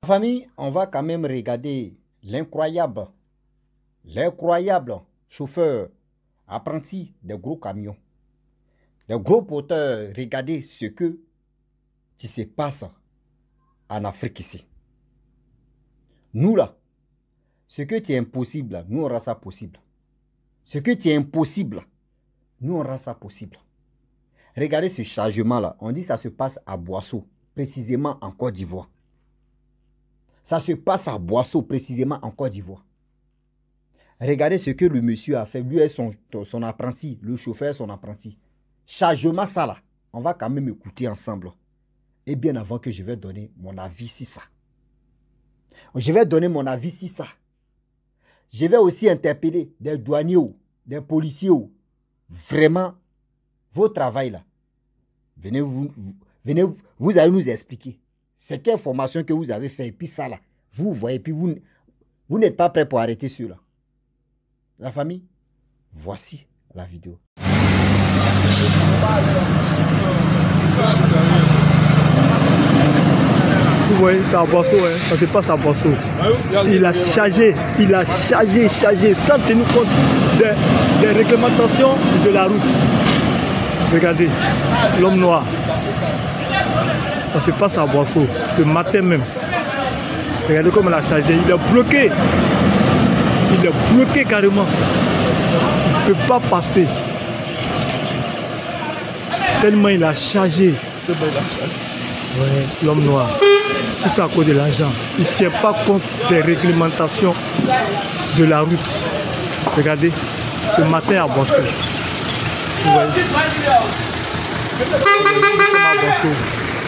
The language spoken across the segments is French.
Famille, on va quand même regarder l'incroyable chauffeur apprenti des gros camions, des gros porteurs. Regardez ce qui se passe en Afrique ici. Nous là, ce que tu es impossible, nous on rend ça possible. Ce que tu es impossible, nous on rend ça possible. Regardez ce chargement là, on dit que ça se passe à Boisseau, précisément en Côte d'Ivoire. Ça se passe à Boisseau, précisément en Côte d'Ivoire. Regardez ce que le monsieur a fait. Lui et son apprenti, le chauffeur, son apprenti. Chargement ça là, on va quand même écouter ensemble. Et bien avant que je vais donner mon avis sur ça. Je vais donner mon avis sur ça. Je vais aussi interpeller des douaniers, des policiers. Vraiment, vos travail là. Venez, vous allez nous expliquer. C'est quelle formation que vous avez fait. Et puis ça là, vous voyez, puis vous n'êtes pas prêt pour arrêter cela. La famille, voici la vidéo. Vous voyez, c'est à Boisseau, hein. Ça se passe à Boisseau. Il a chargé, sans tenir compte des réglementations de la route. Regardez, l'homme noir. Ça se passe à Boisseau, ce matin même. Regardez comment il a chargé. Il est bloqué. Il est bloqué carrément. Il ne peut pas passer. Tellement il a chargé. Ouais, l'homme noir. Tout ça à cause de l'argent. Il ne tient pas compte des réglementations de la route. Regardez, ce matin à Boisseau. Vous voyez.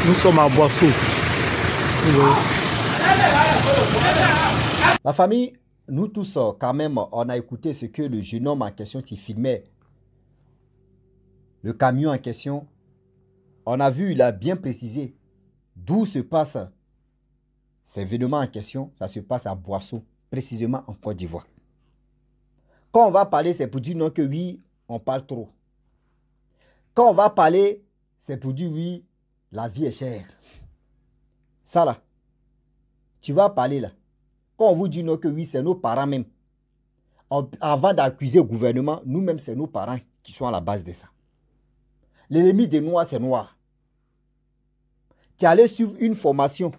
Nous sommes à Boisseau. Vous voyez. La famille, nous tous, quand même, on a écouté ce que le jeune homme en question qui filmait le camion en question. On a vu, il a bien précisé d'où se passe ces événements en question. Ça se passe à Boisseau, précisément en Côte d'Ivoire. Quand on va parler, c'est pour dire non que oui, on parle trop. Quand on va parler, c'est pour dire oui, la vie est chère. Ça là, tu vas parler là. Quand on vous dit non que oui, c'est nos parents même. Avant d'accuser le gouvernement, nous-mêmes, c'est nos parents qui sont à la base de ça. L'ennemi des Noirs, c'est noir. Tu es allé suivre une formation.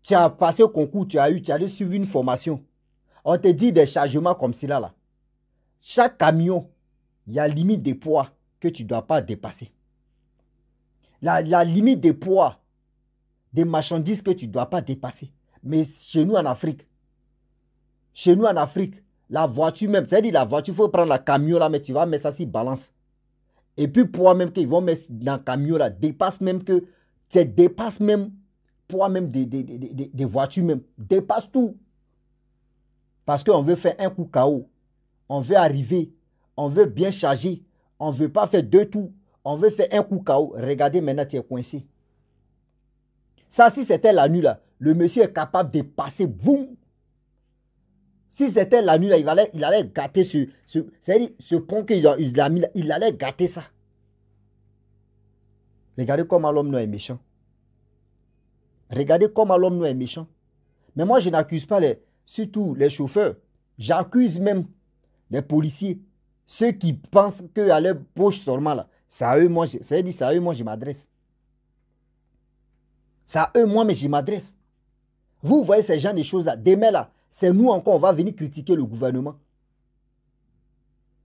Tu as passé au concours, tu es allé suivre une formation. On te dit des chargements comme cela là. Chaque camion, il y a limite de poids que tu ne dois pas dépasser. La limite de poids des marchandises que tu ne dois pas dépasser. Mais chez nous en Afrique, la voiture même, c'est-à-dire la voiture, il faut prendre la camion là, mais tu vas mettre ça sur balance. Et puis poids même qu'ils vont mettre dans le camion là, dépasse même que, ça dépasse même poids même des voitures même, dépasse tout. Parce qu'on veut faire un coup KO, on veut arriver, on veut bien charger, on ne veut pas faire deux tours, on veut faire un coup KO. Regardez maintenant, tu es coincé. Ça, si c'était la nuit là, le monsieur est capable de passer, boum. Si c'était la nuit là, il allait gâter ce pont qu'il a mis là, il allait gâter ça. Regardez comment l'homme noir est méchant. Regardez comment l'homme noir est méchant. Mais moi, je n'accuse pas surtout les chauffeurs. J'accuse même les policiers. Ceux qui pensent qu'à leur poche seulement là, c'est à eux, moi, je m'adresse. C'est à eux, moi, mais je m'adresse. Vous voyez ces gens de choses là. Demain là, c'est nous encore, on va venir critiquer le gouvernement.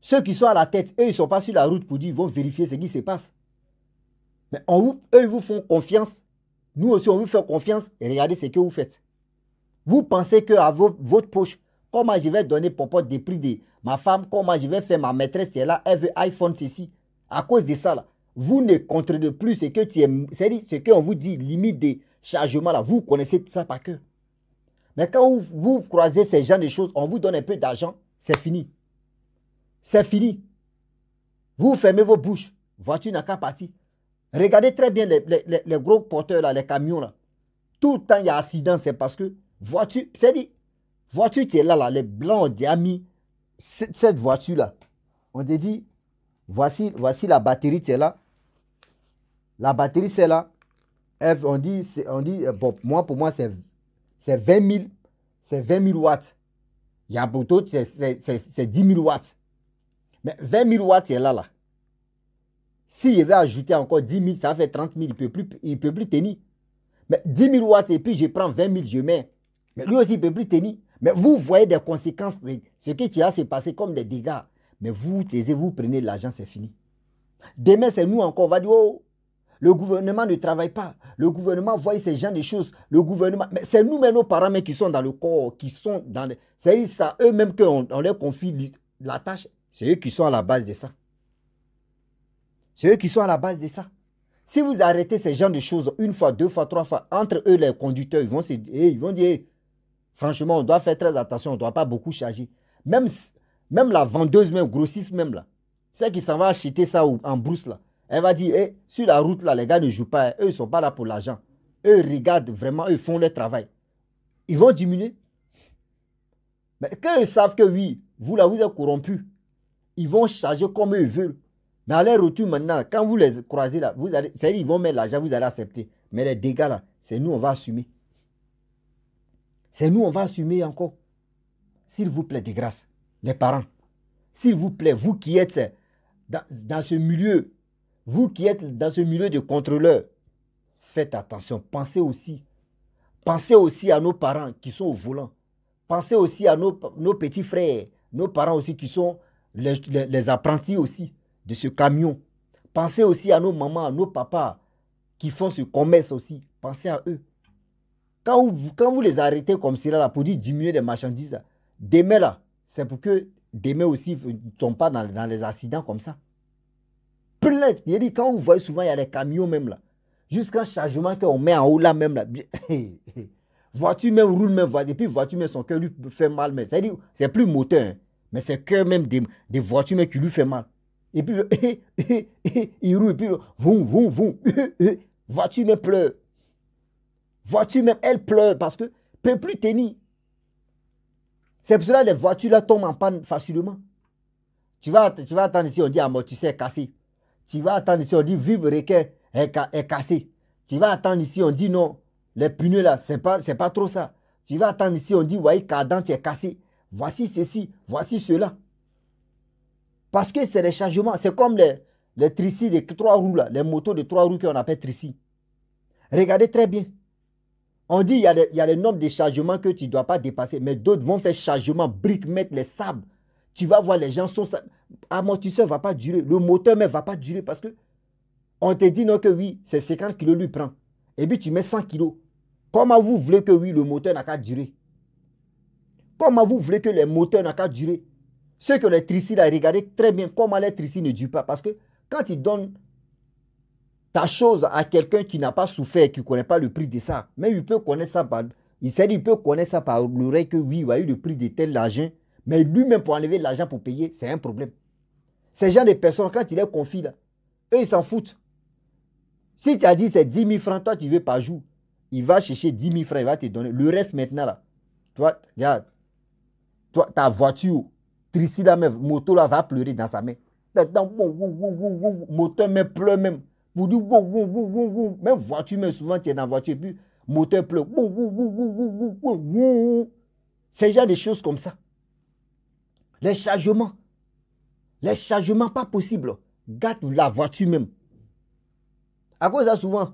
Ceux qui sont à la tête, eux, ils ne sont pas sur la route pour dire, ils vont vérifier ce qui se passe. Mais eux, ils vous font confiance. Nous aussi, on vous fait confiance. Et regardez ce que vous faites. Vous pensez qu'à votre poche, comment je vais donner popote des prix de ma femme, comment je vais faire ma maîtresse qui est là, elle veut iPhone ceci. À cause de ça, là, vous ne contrôlez plus ce que tu es, c'est-à-dire ce qu'on vous dit, limite de chargement là. Vous connaissez tout ça par cœur. Mais quand vous croisez ces genres de choses, on vous donne un peu d'argent, c'est fini. C'est fini. Vous fermez vos bouches. Voiture n'a qu'à partir. Regardez très bien les gros porteurs là, les camions là. Tout le temps il y a accident, c'est parce que voiture, c'est-à-dire, voiture tu es là, les blancs ont déjà mis cette voiture là. On te dit, voici la batterie, tu es là. La batterie c'est là. On dit bon, pour moi, c'est 20 000, c'est 20 000 watts. Il y a pour d'autres, c'est 10 000 watts. Mais 20 000 watts, c'est là. S'il veut ajouter encore 10 000, ça fait 30 000, il ne peut plus tenir. Mais 10 000 watts, et puis je prends 20 000, je mets. Mais lui aussi, il ne peut plus tenir. Mais vous voyez des conséquences, ce qui va se passer comme des dégâts. Mais vous taisez, vous prenez l'argent, c'est fini. Demain, c'est nous encore, on va dire, oh, le gouvernement ne travaille pas. Le gouvernement voit ces gens de choses. Le gouvernement, mais c'est nous-mêmes, nos parents qui sont dans le corps, qui sont dans les... C'est ça, eux-mêmes qu'on leur confie la tâche. C'est eux qui sont à la base de ça. C'est eux qui sont à la base de ça. Si vous arrêtez ces gens de choses une fois, deux fois, trois fois, entre eux, les conducteurs, ils vont dire, franchement, on doit faire très attention, on ne doit pas beaucoup charger. Même la vendeuse, même grossiste même là, celle qui s'en va acheter ça en brousse là, elle va dire, hey, sur la route là, les gars ne jouent pas, eux, ils ne sont pas là pour l'argent. Eux, regardent vraiment, eux, ils font leur travail. Ils vont diminuer. Mais quand ils savent que oui, vous là, vous êtes corrompus, ils vont charger comme eux veulent. Mais à leur retour maintenant, quand vous les croisez là, c'est-à-dire ils vont mettre l'argent, vous allez accepter. Mais les dégâts là, c'est nous, on va assumer. C'est nous, on va assumer encore. S'il vous plaît, de grâce, les parents, s'il vous plaît, vous qui êtes dans ce milieu, vous qui êtes dans ce milieu de contrôleurs, faites attention. Pensez aussi à nos parents qui sont au volant. Pensez aussi à nos petits frères, nos parents aussi qui sont les apprentis aussi de ce camion. Pensez aussi à nos mamans, à nos papas qui font ce commerce aussi. Pensez à eux. Quand vous les arrêtez comme cela là, pour dire diminuer les marchandises, là, demain là, c'est pour que demain aussi ne tombent pas dans les accidents comme ça. Plein. Il dit, quand vous voyez souvent, il y a des camions même là. Jusqu'à un chargement qu'on met en haut là même là. Voiture même roule même, et puis voiture même son cœur lui fait mal. C'est-à-dire, c'est plus moteur, hein, mais c'est cœur même des voitures même qui lui fait mal. Et puis, il roule, et puis, voiture même pleure. Voiture même, elle pleure parce que ne peut plus tenir. C'est pour cela que les voitures là tombent en panne facilement. Tu vas attendre ici, on dit amortisseur cassé. Tu vas attendre ici, on dit vibre requin est cassé. Tu vas attendre ici, on dit non, les pneus là, c'est pas trop ça. Tu vas attendre ici, on dit, voyez, cadran est cassé. Voici ceci, voici cela. Parce que c'est les chargements. C'est comme les tricycles de 3 roues là, les motos de 3 roues qu'on appelle tricycles. Regardez très bien. On dit il y a le nombre de chargements que tu ne dois pas dépasser, mais d'autres vont faire chargement, briques, mettre les sables. Tu vas voir les gens sont... Amortisseur ne va pas durer, le moteur ne va pas durer parce que on te dit non que oui, c'est 50 kg lui prend. Et puis tu mets 100 kg. Comment vous voulez que oui, le moteur n'a qu'à durer? Comment vous voulez que les moteurs n'a qu'à durer? Ceux que les tricycles, regardez très bien comment les tricycles ne durent pas. Parce que quand ils donnent ta chose à quelqu'un qui n'a pas souffert, qui ne connaît pas le prix de ça, même il peut connaître ça par... Il peut connaître ça par l'oreille que oui, il a eu le prix de tel argent. Mais lui-même pour enlever l'argent pour payer, c'est un problème. Ces gens de personnes, quand il les confie là, eux ils s'en foutent. Si tu as dit c'est 10 000 francs, toi tu veux par jour, il va chercher 10 000 francs, il va te donner. Le reste maintenant là, toi, regarde, toi ta voiture, tricycle là même, moto là va pleurer dans sa main. Moteur même pleure même. Pour dire, même voiture, même souvent tu es dans la voiture et puis moteur pleure. C'est genre des choses comme ça. Les chargements pas possibles. Gâte la voiture même. À cause de ça, souvent,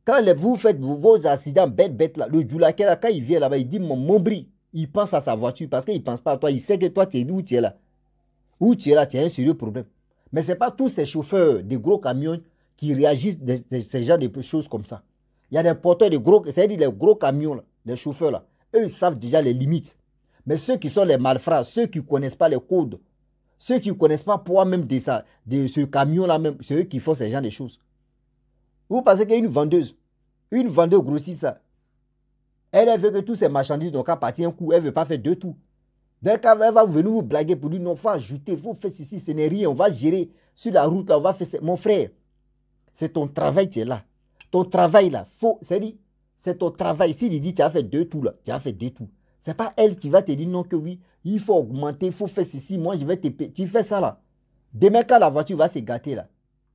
quand vous faites vos accidents bêtes là, le Djoulaké là, quand il vient là-bas, il dit mon bris, il pense à sa voiture parce qu'il ne pense pas à toi. Il sait que toi, tu es où tu es là. Où tu es là, tu as un sérieux problème. Mais ce n'est pas tous ces chauffeurs de gros camions qui réagissent de ces genres de choses comme ça. Il y a des porteurs de gros, c'est-à-dire les gros camions, là, les chauffeurs là, eux ils savent déjà les limites. Mais ceux qui sont les malfrats, ceux qui ne connaissent pas les codes, ceux qui ne connaissent pas poids même de ce camion-là même, c'est eux qui font ces genres de choses. Vous pensez qu'il y a une vendeuse grossisse, elle veut que tous ces marchandises n'ont qu'à partir un coup, elle ne veut pas faire deux tours. Dès qu'elle va venir vous blaguer pour dire non, il faut ajouter, il faut faire ceci, ce n'est rien, on va gérer sur la route, là, on va faire ça. Mon frère, c'est ton travail, tu es là. Ton travail là, c'est ton travail. S'il dit tu as fait deux tours là, tu as fait deux tours. Ce n'est pas elle qui va te dire non que oui, il faut augmenter, il faut faire ceci, moi je vais te payer. Tu fais ça là. Demain quand la voiture va se gâter là,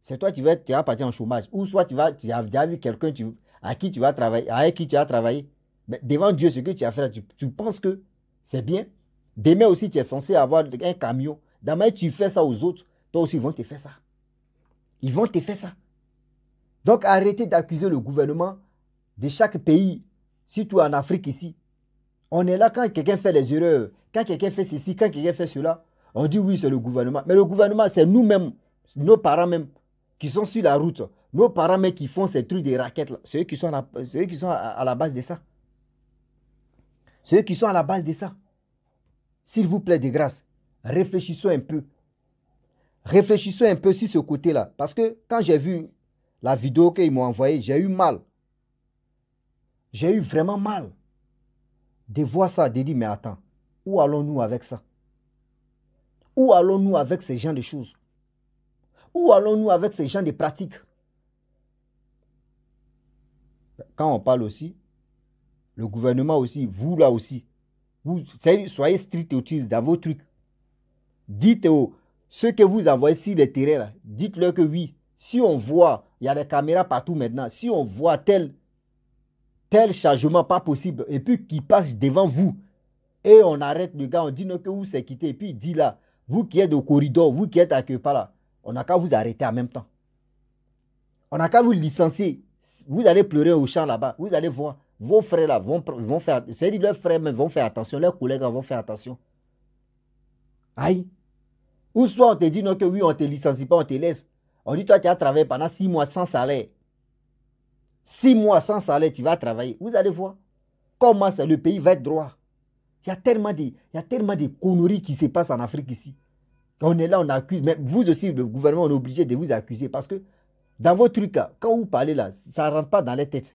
c'est toi qui vas partir en chômage. Ou soit tu as déjà vu quelqu'un avec qui tu vas travailler. Mais devant Dieu, ce que tu as fait, tu penses que c'est bien. Demain aussi, tu es censé avoir un camion. Demain, tu fais ça aux autres. Toi aussi, ils vont te faire ça. Ils vont te faire ça. Donc, arrêtez d'accuser le gouvernement de chaque pays, surtout en Afrique ici. On est là quand quelqu'un fait des erreurs, quand quelqu'un fait ceci, quand quelqu'un fait cela. On dit oui, c'est le gouvernement. Mais le gouvernement, c'est nous-mêmes, nos parents même, qui sont sur la route. Nos parents même qui font ces trucs de raquettes là. C'est eux qui sont à la base de ça. C'est eux qui sont à la base de ça. S'il vous plaît, de grâce, réfléchissons un peu. Réfléchissons un peu sur ce côté-là. Parce que quand j'ai vu la vidéo qu'ils m'ont envoyée, j'ai eu mal. J'ai eu vraiment mal de voir ça, de dire, mais attends, où allons-nous avec ça? Où allons-nous avec ces genres de choses? Où allons-nous avec ces genres de pratiques? Quand on parle aussi, le gouvernement aussi, vous là aussi, vous soyez strict dans vos trucs. Dites ceux que vous envoyez sur les terrains, dites-leur que oui, si on voit, il y a des caméras partout maintenant, si on voit tel chargement pas possible, et puis qui passe devant vous, et on arrête le gars, on dit non que vous c'est quitté, et puis il dit là, vous qui êtes au corridor, vous qui êtes à quelque part là, on n'a qu'à vous arrêter en même temps. On n'a qu'à vous licencier. Vous allez pleurer au champ là-bas, vous allez voir, vos frères là vont faire, c'est-à-dire leurs frères même vont faire attention, leurs collègues vont faire attention. Aïe. Ou soit on te dit non que oui, on ne te licencie pas, on te laisse. On dit toi tu as travaillé pendant 6 mois sans salaire. 6 mois sans salaire, tu vas travailler. Vous allez voir comment le pays va être droit. Il y a tellement de conneries qui se passent en Afrique ici. On est là, on accuse. Mais vous aussi, le gouvernement, on est obligé de vous accuser parce que dans vos trucs, quand vous parlez là, ça ne rentre pas dans les têtes.